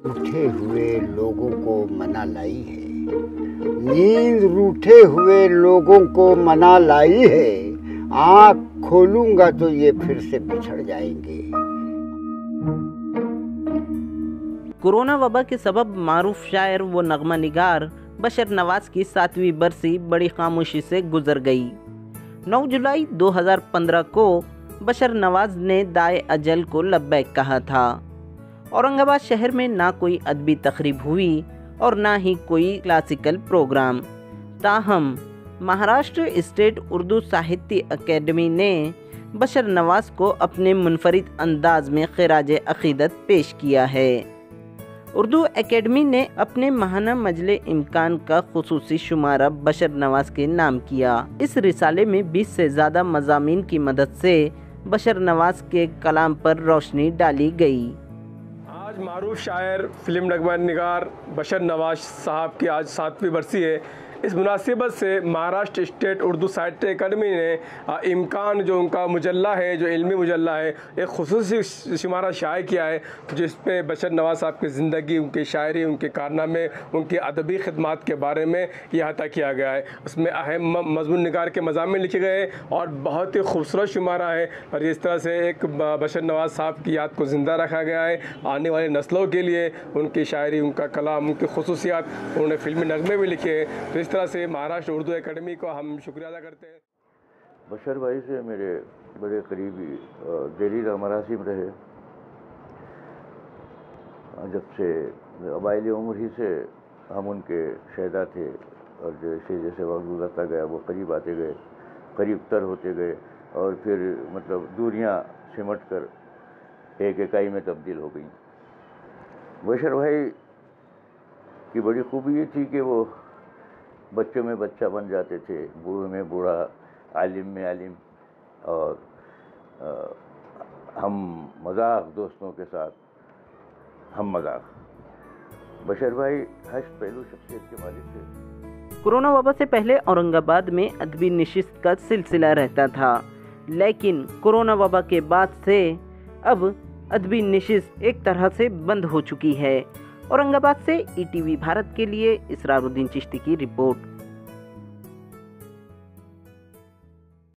उठे हुए लोगों को मना लाई है, नींद रूठे हुए लोगों को मना लाई है, आँख खोलूंगा तो ये फिर से बिछड़ जाएंगे। कोरोना वबा के सबब मारूफ शायर व नगमा निगार बशर नवाज की 7वीं बरसी बड़ी खामोशी से गुजर गई। 9 जुलाई 2015 को बशर नवाज ने दाए अजल को लब्बैक कहा था। औरंगाबाद शहर में ना कोई अदबी तकरीब हुई और ना ही कोई क्लासिकल प्रोग्राम। ताहम महाराष्ट्र स्टेट उर्दू साहित्य अकेडमी ने बशर नवाज को अपने मुनफरिद अंदाज में खिराज अकीदत पेश किया है। उर्दू एकेडमी ने अपने माहाना मजले इम्कान का खुसूसी शुमारा बशर नवाज के नाम किया। इस रिसाले में 20 से ज़्यादा मज़ामीन की मदद से बशर नवाज के कलाम पर रोशनी डाली गई। आज मारूफ शायर फिल्म नगमा निगार बशर नवाज साहब की आज 7वीं बरसी है। इस मुनासिबत से महाराष्ट्र स्टेट उर्दू साहित्य अकादमी ने इम्कान जो उनका मुजल्ला है, जो इल्मी मुजल्ला है, एक खुसूसी शुमारा शाये किया है जिस पे बशर नवाज साहब की ज़िंदगी, उनकी शायरी, उनके कारनामे, उनकी अदबी खिदमात के बारे में अहाता किया गया है। उसमें अहम मज़मून निगार के मज़ामीन लिखे गए और बहुत ही खूबसूरत शुमारा है और इस तरह से एक बशर नवाज साहब की याद को ज़िंदा रखा गया है। आने वाली नस्लों के लिए उनकी शायरी, उनका कलाम, उनकी खुसूसियात, उन्होंने फिल्मी नगमे भी लिखे हैं। तो इस तरह से महाराष्ट्र उर्दू एकेडमी को हम शुक्रिया अदा करते हैं। बशर भाई से मेरे बड़े करीबी दिली मरासिम रहे। जब से अवाइल उम्र ही से हम उनके शहदा थे और जैसे जैसे वक्त गुजरता गया वो करीब आते गए, करीब तर होते गए और फिर मतलब दूरियां सिमट कर एक इकाई में तब्दील हो गई। बशर भाई की बड़ी खूबी ये थी कि वो बच्चों में बच्चा बन जाते थे, बूढ़े में बूढ़ा, आलिम में आलिम, और हम मजाक दोस्तों के साथ हम मजाक। बशर भाई हश्र पहलू शख्सियत के मालिक थे। कोरोना वबा से पहले औरंगाबाद में अदबी नशिस्त का सिलसिला रहता था, लेकिन कोरोना वबा के बाद से अब अदबी नशिस्त एक तरह से बंद हो चुकी है। औरंगाबाद से ईटीवी भारत के लिए इसरारुद्दीन चिश्ती की रिपोर्ट।